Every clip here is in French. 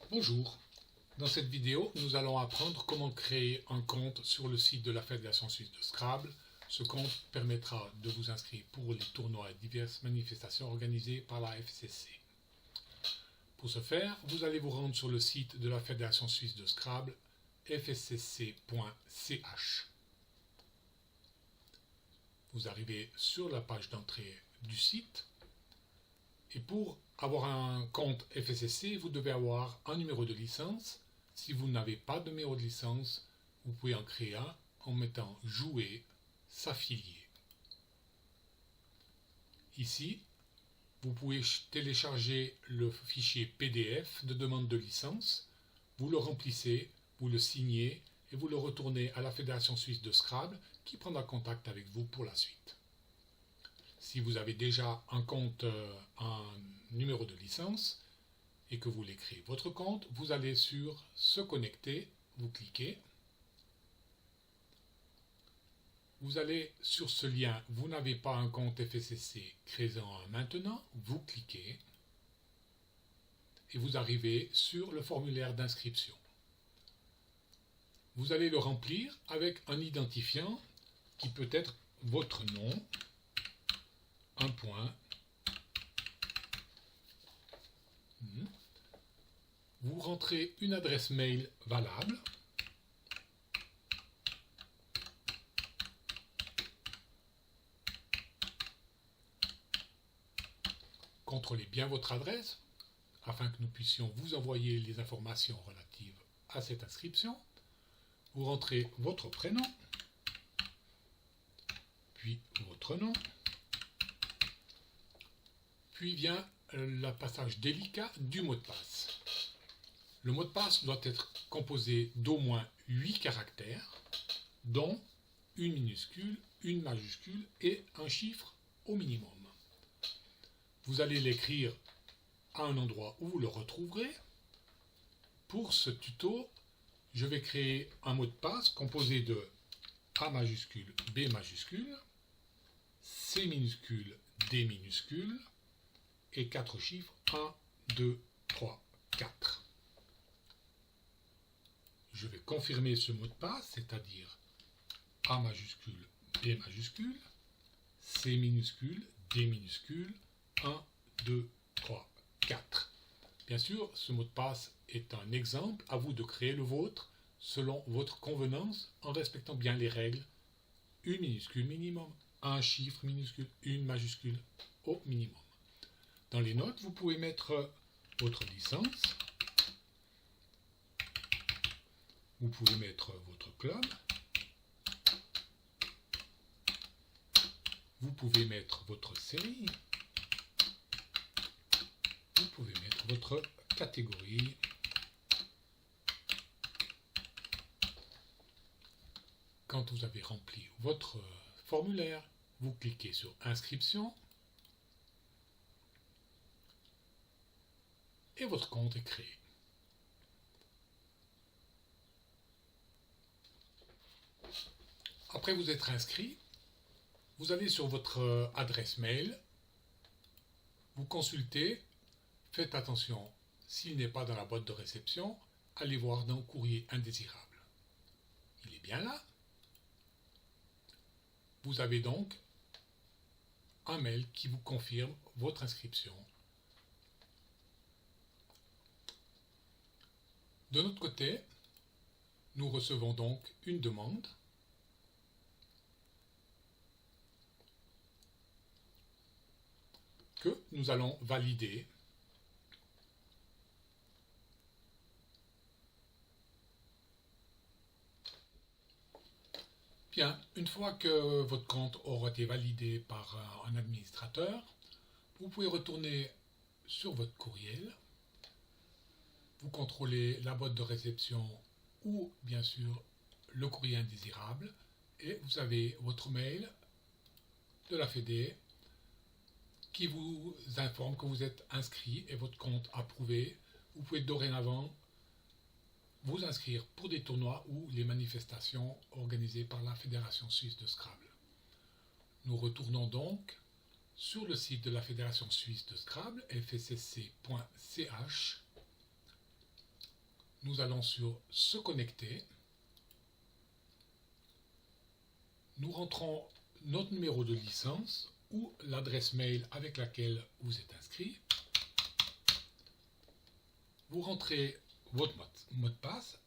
Bonjour, dans cette vidéo, nous allons apprendre comment créer un compte sur le site de la Fédération Suisse de Scrabble. Ce compte permettra de vous inscrire pour les tournois et diverses manifestations organisées par la FCC. Pour ce faire, vous allez vous rendre sur le site de la Fédération Suisse de Scrabble, fscc.ch. Vous arrivez sur la page d'entrée du site. Et pour avoir un compte FSSC, vous devez avoir un numéro de licence. Si vous n'avez pas de numéro de licence, vous pouvez en créer un en mettant Jouer, s'affilier. Ici, vous pouvez télécharger le fichier PDF de demande de licence. Vous le remplissez, vous le signez et vous le retournez à la Fédération Suisse de Scrabble qui prendra contact avec vous pour la suite. Si vous avez déjà un compte, un numéro de licence et que vous voulez créer votre compte, vous allez sur Se connecter, vous cliquez. Vous allez sur ce lien, vous n'avez pas un compte FSSC, créez-en un maintenant, vous cliquez et vous arrivez sur le formulaire d'inscription. Vous allez le remplir avec un identifiant qui peut être votre nom, un point. Vous rentrez une adresse mail valable. Contrôlez bien votre adresse afin que nous puissions vous envoyer les informations relatives à cette inscription. Vous rentrez votre prénom, puis votre nom, puis vient le passage délicat du mot de passe. Le mot de passe doit être composé d'au moins 8 caractères, dont une minuscule, une majuscule et un chiffre au minimum. Vous allez l'écrire à un endroit où vous le retrouverez. Pour ce tuto, je vais créer un mot de passe composé de A majuscule, B majuscule, C minuscule, D minuscule et 4 chiffres 1, 2, 3, 4. Je vais confirmer ce mot de passe, c'est-à-dire A majuscule, B majuscule, C minuscule, D minuscule, 1, 2, 3, 4. Bien sûr, ce mot de passe est un exemple, à vous de créer le vôtre selon votre convenance en respectant bien les règles. Une minuscule minimum, un chiffre minuscule, une majuscule au minimum. Dans les notes, vous pouvez mettre votre licence. Vous pouvez mettre votre club. Vous pouvez mettre votre série. Vous pouvez mettre votre catégorie. Quand vous avez rempli votre formulaire, vous cliquez sur Inscription et votre compte est créé. Après vous être inscrit, vous allez sur votre adresse mail, vous consultez, faites attention, s'il n'est pas dans la boîte de réception, allez voir dans Courrier indésirable. Il est bien là. Vous avez donc un mail qui vous confirme votre inscription. De notre côté, nous recevons donc une demande que nous allons valider. Bien, une fois que votre compte aura été validé par un administrateur, vous pouvez retourner sur votre courriel, vous contrôlez la boîte de réception ou bien sûr le courrier indésirable et vous avez votre mail de la Fédé qui vous informe que vous êtes inscrit et votre compte approuvé. Vous pouvez dorénavant vous inscrire pour des tournois ou les manifestations organisées par la Fédération Suisse de Scrabble. Nous retournons donc sur le site de la Fédération Suisse de Scrabble, fscc.ch. Nous allons sur se connecter. Nous rentrons notre numéro de licence ou l'adresse mail avec laquelle vous êtes inscrit. Vous rentrez votre mot de passe,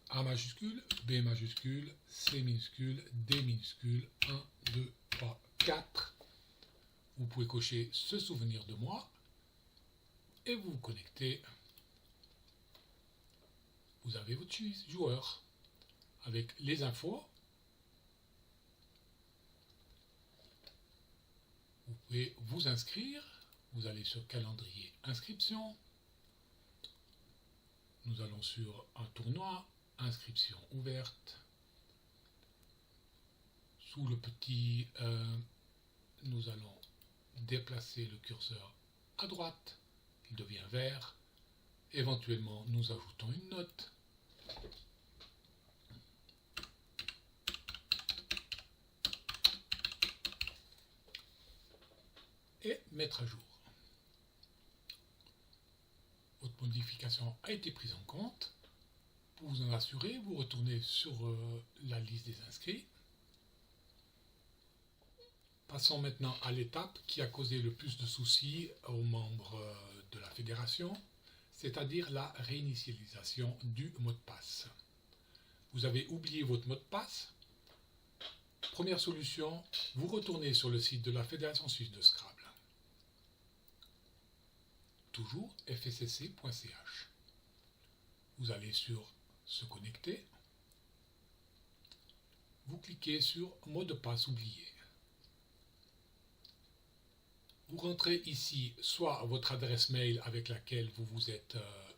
A majuscule, B majuscule, C minuscule, D minuscule, 1, 2, 3, 4. Vous pouvez cocher se souvenir de moi et vous vous connectez. Vous avez votre joueur avec les infos. Vous pouvez vous inscrire. Vous allez sur calendrier inscription. Nous allons sur un tournoi, inscription ouverte. Sous le petit, nous allons déplacer le curseur à droite. Il devient vert. Éventuellement, nous ajoutons une note. Et mettre à jour. Votre modification a été prise en compte. Pour vous en assurer, vous retournez sur la liste des inscrits. Passons maintenant à l'étape qui a causé le plus de soucis aux membres de la fédération, c'est-à-dire la réinitialisation du mot de passe. Vous avez oublié votre mot de passe. Première solution, vous retournez sur le site de la Fédération Suisse de Scrabble. Toujours fscc.ch. Vous allez sur se connecter. Vous cliquez sur mot de passe oublié. Vous rentrez ici soit votre adresse mail avec laquelle vous vous êtes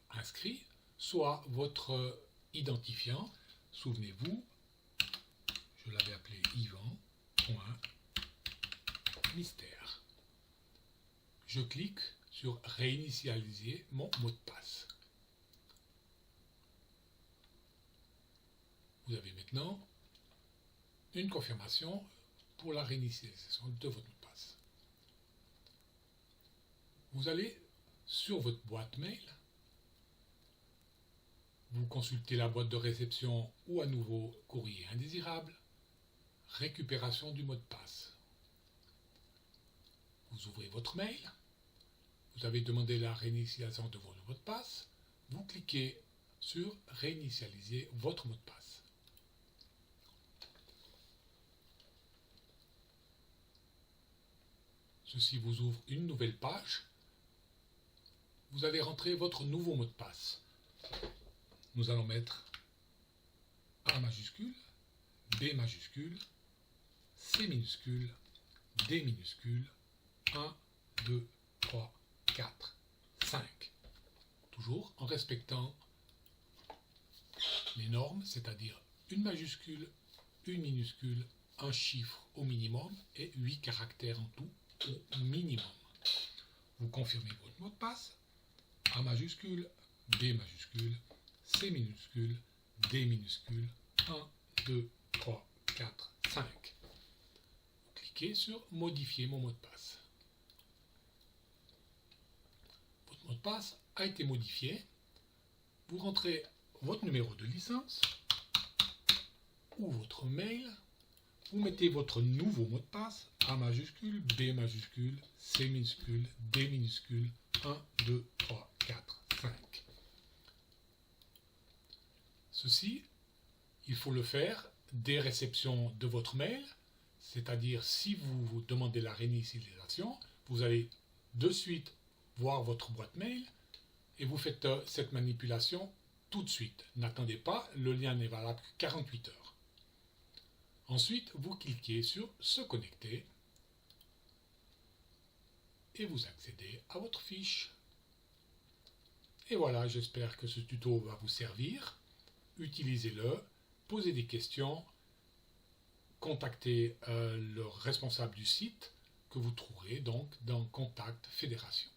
inscrit, soit votre identifiant. Souvenez-vous, je l'avais appelé Yvan.mystère. Je clique sur réinitialiser mon mot de passe. Vous avez maintenant une confirmation pour la réinitialisation de votre mot de passe. Vous allez sur votre boîte mail, vous consultez la boîte de réception ou à nouveau courrier indésirable, récupération du mot de passe. Vous ouvrez votre mail, vous avez demandé la réinitialisation de votre mot de passe, vous cliquez sur réinitialiser votre mot de passe. Ceci vous ouvre une nouvelle page. Vous allez rentrer votre nouveau mot de passe. Nous allons mettre A majuscule, B majuscule, C minuscule, D minuscule, 1, 2, 3, 4, 5. Toujours en respectant les normes, c'est-à-dire une majuscule, une minuscule, un chiffre au minimum et 8 caractères en tout au minimum. Vous confirmez votre mot de passe. A majuscule, B majuscule, C minuscule, D minuscule, 1, 2, 3, 4, 5. Vous cliquez sur modifier mon mot de passe. Votre mot de passe a été modifié. Vous rentrez votre numéro de licence ou votre mail. Vous mettez votre nouveau mot de passe, A majuscule, B majuscule, C minuscule, D minuscule, 1, 2, 3, 4, 5. Ceci, il faut le faire dès réception de votre mail, c'est-à-dire si vous demandez la réinitialisation, vous allez de suite voir votre boîte mail et vous faites cette manipulation tout de suite. N'attendez pas, le lien n'est valable que 48 heures. Ensuite, vous cliquez sur se connecter et vous accédez à votre fiche. Et voilà, j'espère que ce tuto va vous servir. Utilisez-le, posez des questions, contactez le responsable du site que vous trouverez donc dans Contact Fédération.